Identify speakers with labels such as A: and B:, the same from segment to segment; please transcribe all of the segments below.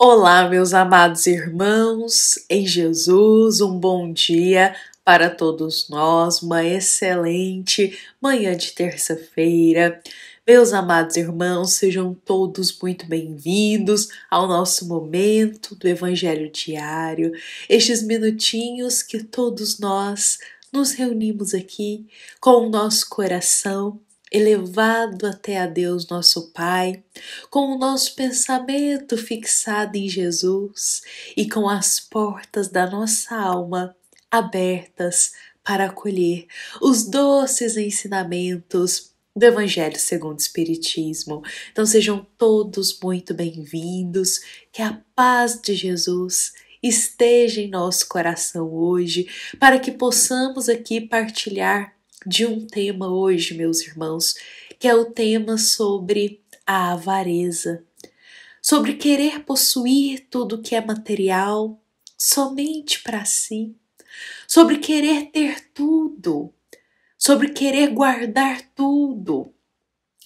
A: Olá, meus amados irmãos, em Jesus, um bom dia para todos nós, uma excelente manhã de terça-feira. Meus amados irmãos, sejam todos muito bem-vindos ao nosso momento do Evangelho Diário, estes minutinhos que todos nós nos reunimos aqui com o nosso coração elevado até a Deus nosso Pai, com o nosso pensamento fixado em Jesus e com as portas da nossa alma abertas para acolher os doces ensinamentos do Evangelho segundo o Espiritismo. Então sejam todos muito bem-vindos, que a paz de Jesus esteja em nosso coração hoje, para que possamos aqui partilhar de um tema hoje, meus irmãos, que é o tema sobre a avareza, sobre querer possuir tudo que é material somente para si, sobre querer ter tudo, sobre querer guardar tudo.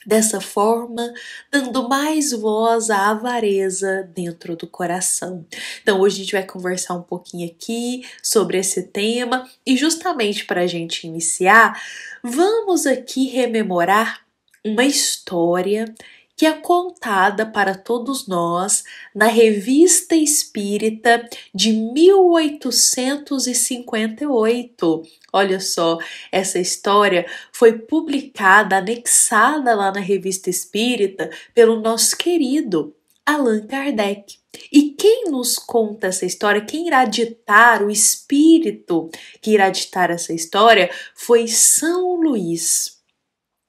A: Dessa forma, dando mais voz à avareza dentro do coração. Então, hoje a gente vai conversar um pouquinho aqui sobre esse tema e justamente para a gente iniciar, vamos aqui rememorar uma história que é contada para todos nós na Revista Espírita de 1858. Olha só, essa história foi publicada, anexada lá na Revista Espírita pelo nosso querido Allan Kardec. E quem nos conta essa história, quem irá ditar, o espírito que irá ditar essa história, foi São Luís.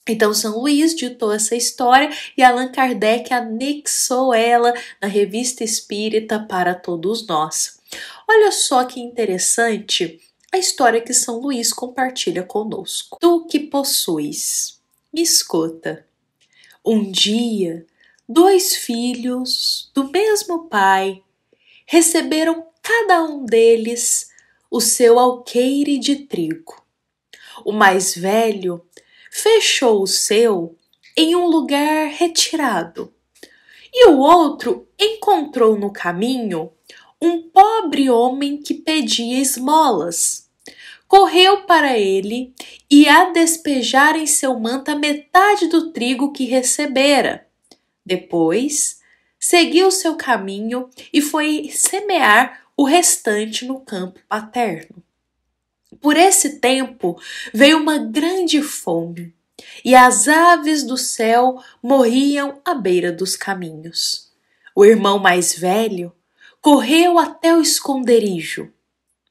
A: Então, São Luís ditou essa história e Allan Kardec anexou ela na Revista Espírita para todos nós. Olha só que interessante a história que São Luís compartilha conosco. Tu que possuis, me escuta. Um dia, dois filhos do mesmo pai receberam cada um deles o seu alqueire de trigo. O mais velho fechou o seu em um lugar retirado, e o outro encontrou no caminho um pobre homem que pedia esmolas. Correu para ele e a despejar em seu manto a metade do trigo que recebera. Depois, seguiu seu caminho e foi semear o restante no campo paterno. Por esse tempo veio uma grande fome, e as aves do céu morriam à beira dos caminhos. O irmão mais velho correu até o esconderijo,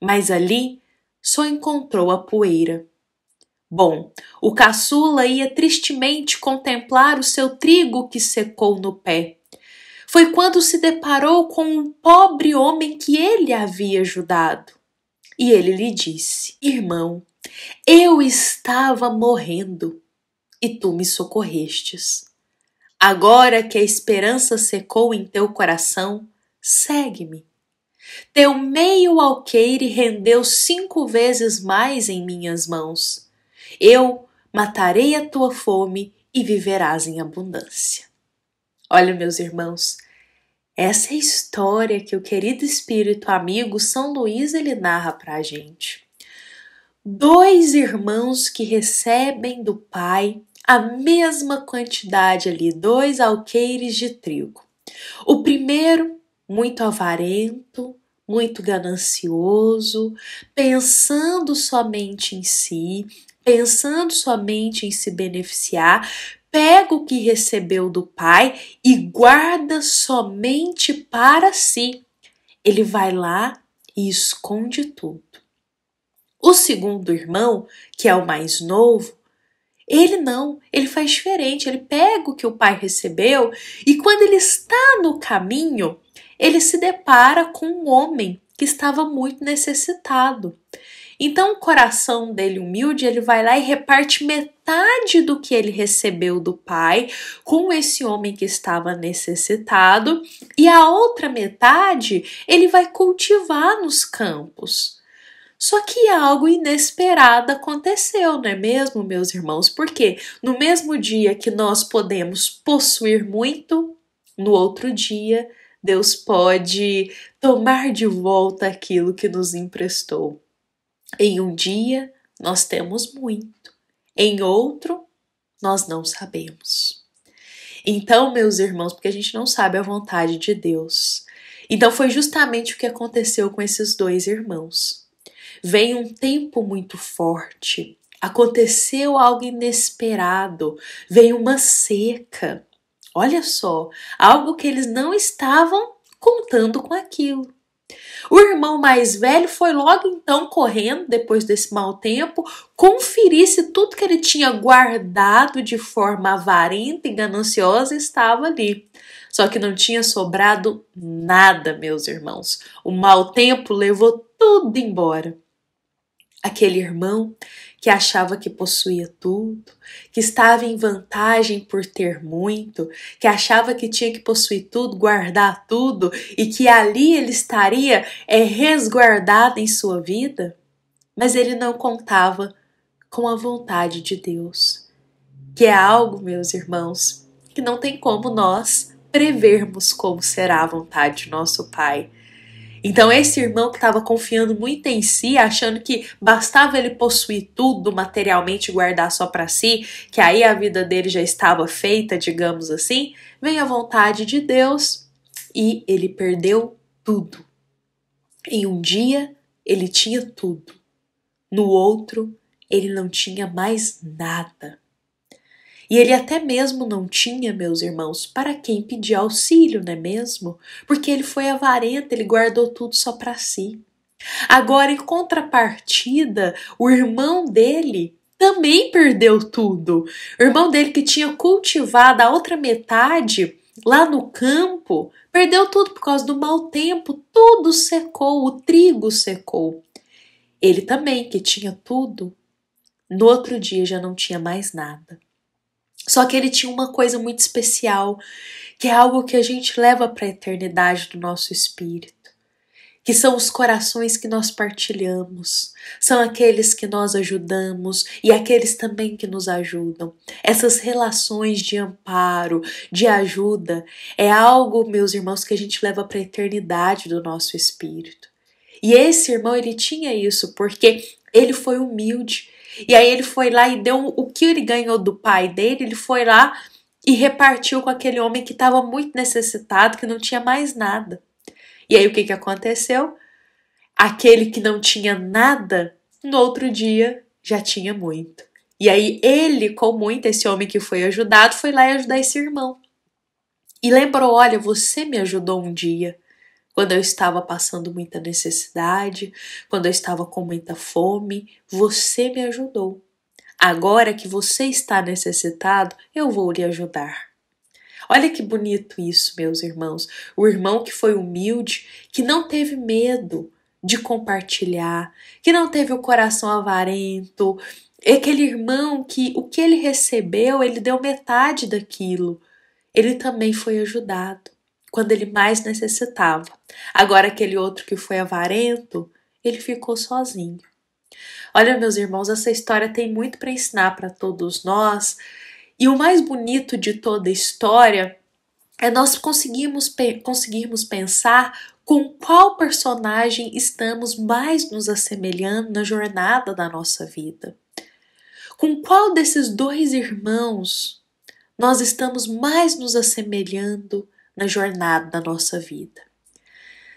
A: mas ali só encontrou a poeira. Bom, o caçula ia tristemente contemplar o seu trigo que secou no pé. Foi quando se deparou com um pobre homem que ele havia ajudado. E ele lhe disse: Irmão, eu estava morrendo e tu me socorrestes. Agora que a esperança secou em teu coração, segue-me. Teu meio alqueire rendeu 5 vezes mais em minhas mãos. Eu matarei a tua fome e viverás em abundância. Olha, meus irmãos, essa é a história que o querido espírito amigo São Luís ele narra para a gente. 2 irmãos que recebem do pai a mesma quantidade ali, 2 alqueires de trigo. O primeiro, muito avarento, muito ganancioso, pensando somente em si, pensando somente em se beneficiar, pega o que recebeu do pai e guarda somente para si. Ele vai lá e esconde tudo. O segundo irmão, que é o mais novo, ele faz diferente, ele pega o que o pai recebeu e quando ele está no caminho, ele se depara com um homem que estava muito necessitado. Então o coração dele humilde, ele vai lá e reparte metade do que ele recebeu do pai com esse homem que estava necessitado e a outra metade ele vai cultivar nos campos. Só que algo inesperado aconteceu, não é mesmo, meus irmãos? Porque no mesmo dia que nós podemos possuir muito, no outro dia Deus pode tomar de volta aquilo que nos emprestou. Em um dia, nós temos muito. Em outro, nós não sabemos. Então, meus irmãos, porque a gente não sabe a vontade de Deus. Então, foi justamente o que aconteceu com esses dois irmãos. Veio um tempo muito forte, aconteceu algo inesperado, veio uma seca. Olha só, algo que eles não estavam contando com aquilo. O irmão mais velho foi logo então correndo, depois desse mau tempo, conferir se tudo que ele tinha guardado de forma avarenta e gananciosa estava ali. Só que não tinha sobrado nada, meus irmãos. O mau tempo levou tudo embora. Aquele irmão que achava que possuía tudo, que estava em vantagem por ter muito, que achava que tinha que possuir tudo, guardar tudo e que ali ele estaria resguardado em sua vida, mas ele não contava com a vontade de Deus, que é algo, meus irmãos, que não tem como nós prevermos como será a vontade de nosso Pai. Então esse irmão que estava confiando muito em si, achando que bastava ele possuir tudo materialmente e guardar só para si, que aí a vida dele já estava feita, digamos assim, vem a vontade de Deus e ele perdeu tudo. Em um dia ele tinha tudo, no outro ele não tinha mais nada. E ele até mesmo não tinha, meus irmãos, para quem pedir auxílio, não é mesmo? Porque ele foi avarento, ele guardou tudo só para si. Agora, em contrapartida, o irmão dele também perdeu tudo. O irmão dele que tinha cultivado a outra metade lá no campo, perdeu tudo por causa do mau tempo, tudo secou, o trigo secou. Ele também, que tinha tudo, no outro dia já não tinha mais nada. Só que ele tinha uma coisa muito especial, que é algo que a gente leva para a eternidade do nosso espírito, que são os corações que nós partilhamos, são aqueles que nós ajudamos e aqueles também que nos ajudam. Essas relações de amparo, de ajuda, é algo, meus irmãos, que a gente leva para a eternidade do nosso espírito. E esse irmão, ele tinha isso porque ele foi humilde. E aí ele foi lá e deu o que ele ganhou do pai dele, ele foi lá e repartiu com aquele homem que estava muito necessitado, que não tinha mais nada. E aí o que aconteceu? Aquele que não tinha nada, no outro dia já tinha muito. E aí ele, com muito, esse homem que foi ajudado, foi lá e ajudar esse irmão. E lembrou, olha, você me ajudou um dia, quando eu estava passando muita necessidade, quando eu estava com muita fome, você me ajudou. Agora que você está necessitado, eu vou lhe ajudar. Olha que bonito isso, meus irmãos. O irmão que foi humilde, que não teve medo de compartilhar, que não teve o coração avarento. Aquele irmão que o que ele recebeu, ele deu metade daquilo. Ele também foi ajudado quando ele mais necessitava. Agora aquele outro que foi avarento, ele ficou sozinho. Olha, meus irmãos, essa história tem muito para ensinar para todos nós. E o mais bonito de toda a história é nós conseguirmos pensar com qual personagem estamos mais nos assemelhando na jornada da nossa vida. Com qual desses dois irmãos nós estamos mais nos assemelhando na jornada da nossa vida?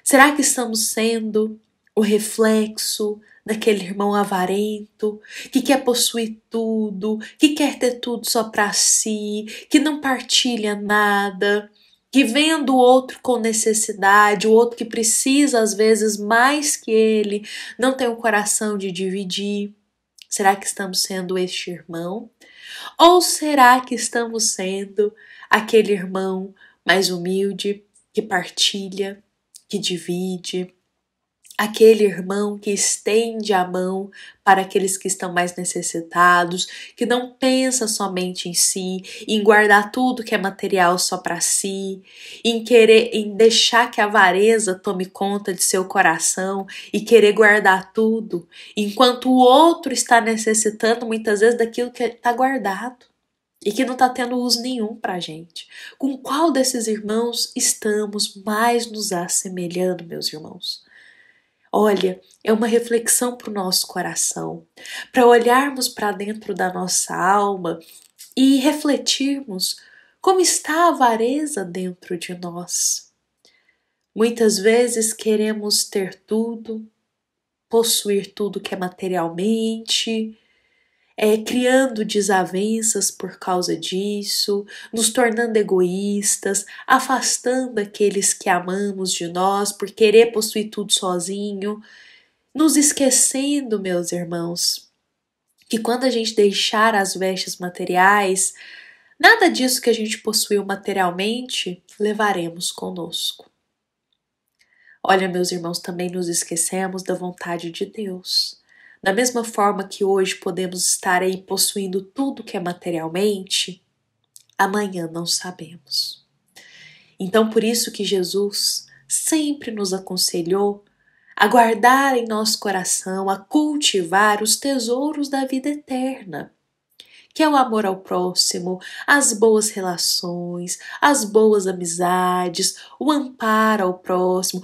A: Será que estamos sendo o reflexo daquele irmão avarento, que quer possuir tudo, que quer ter tudo só para si, que não partilha nada, que vendo o outro com necessidade, o outro que precisa às vezes mais que ele, não tem o coração de dividir? Será que estamos sendo este irmão? Ou será que estamos sendo aquele irmão mais humilde, que partilha, que divide, aquele irmão que estende a mão para aqueles que estão mais necessitados, que não pensa somente em si, em guardar tudo que é material só para si, em deixar que a avareza tome conta de seu coração e querer guardar tudo, enquanto o outro está necessitando muitas vezes daquilo que está guardado. e que não está tendo uso nenhum para a gente. Com qual desses irmãos estamos mais nos assemelhando, meus irmãos? Olha, é uma reflexão para o nosso coração, para olharmos para dentro da nossa alma e refletirmos como está a avareza dentro de nós. Muitas vezes queremos ter tudo, possuir tudo que é materialmente, criando desavenças por causa disso, nos tornando egoístas, afastando aqueles que amamos de nós por querer possuir tudo sozinho, nos esquecendo, meus irmãos, que quando a gente deixar as vestes materiais, nada disso que a gente possuiu materialmente levaremos conosco. Olha, meus irmãos, também nos esquecemos da vontade de Deus. Da mesma forma que hoje podemos estar aí possuindo tudo que é materialmente, amanhã não sabemos. Então, por isso que Jesus sempre nos aconselhou a guardar em nosso coração, a cultivar os tesouros da vida eterna, que é o amor ao próximo, as boas relações, as boas amizades, o amparo ao próximo,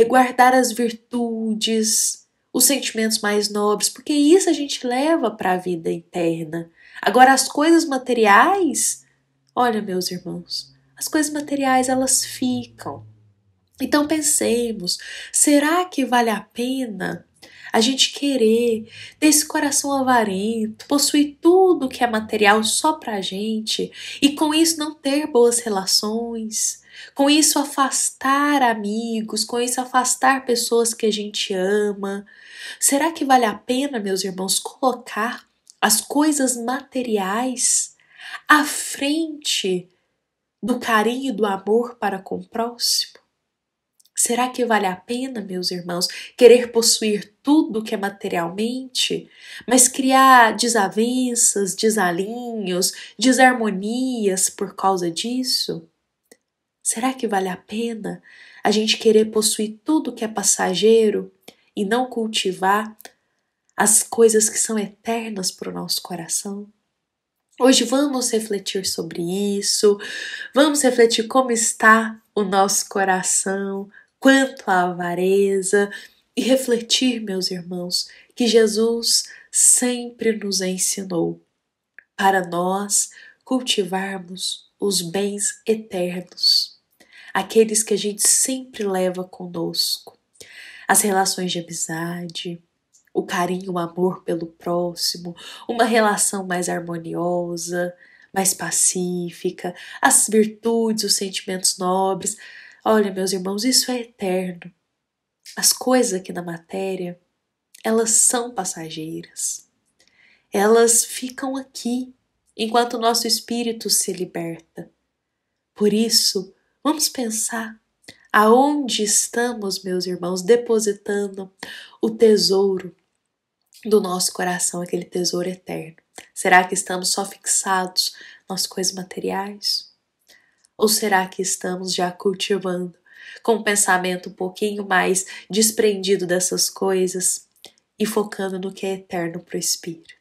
A: guardar as virtudes, os sentimentos mais nobres, porque isso a gente leva para a vida eterna. Agora, as coisas materiais, olha, meus irmãos, as coisas materiais elas ficam. Então pensemos, será que vale a pena a gente querer ter esse coração avarento, possuir tudo que é material só pra gente e com isso não ter boas relações, com isso afastar amigos, com isso afastar pessoas que a gente ama? Será que vale a pena, meus irmãos, colocar as coisas materiais à frente do carinho e do amor para com o próximo? Será que vale a pena, meus irmãos, querer possuir tudo que é materialmente, mas criar desavenças, desalinhos, desarmonias por causa disso? Será que vale a pena a gente querer possuir tudo que é passageiro e não cultivar as coisas que são eternas para o nosso coração? Hoje vamos refletir sobre isso, vamos refletir como está o nosso coração, quanto à avareza, e refletir, meus irmãos, que Jesus sempre nos ensinou para nós cultivarmos os bens eternos, aqueles que a gente sempre leva conosco, as relações de amizade, o carinho, o amor pelo próximo, uma relação mais harmoniosa, mais pacífica, as virtudes, os sentimentos nobres. Olha, meus irmãos, isso é eterno. As coisas aqui na matéria, elas são passageiras. Elas ficam aqui, enquanto o nosso espírito se liberta. Por isso, vamos pensar aonde estamos, meus irmãos, depositando o tesouro do nosso coração, aquele tesouro eterno. Será que estamos só fixados nas coisas materiais? Ou será que estamos já cultivando com um pensamento um pouquinho mais desprendido dessas coisas e focando no que é eterno para o espírito?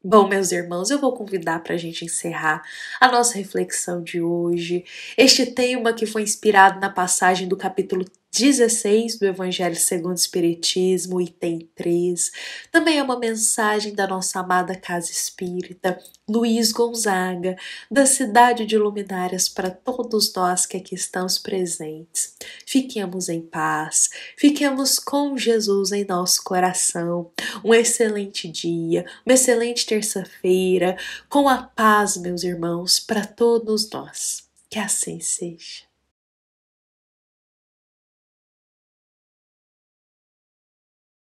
A: Bom, meus irmãos, eu vou convidar para a gente encerrar a nossa reflexão de hoje. Este tema que foi inspirado na passagem do capítulo 16 do Evangelho segundo o Espiritismo, item 3. Também é uma mensagem da nossa amada Casa Espírita, Luiz Gonzaga, da cidade de Luminárias, para todos nós que aqui estamos presentes. Fiquemos em paz, fiquemos com Jesus em nosso coração. Um excelente dia, uma excelente terça-feira, com a paz, meus irmãos, para todos nós. Que assim seja.